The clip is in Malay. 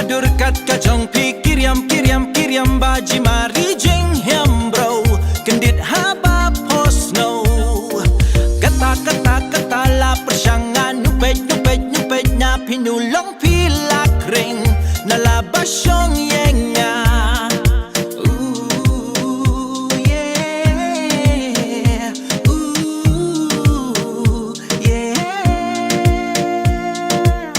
tidur kat kacang pikir yam baji mari jeng hem bro kendit haba posno kata la persyangan nyupet nya pinulong pilak ring nalabasyong yengnya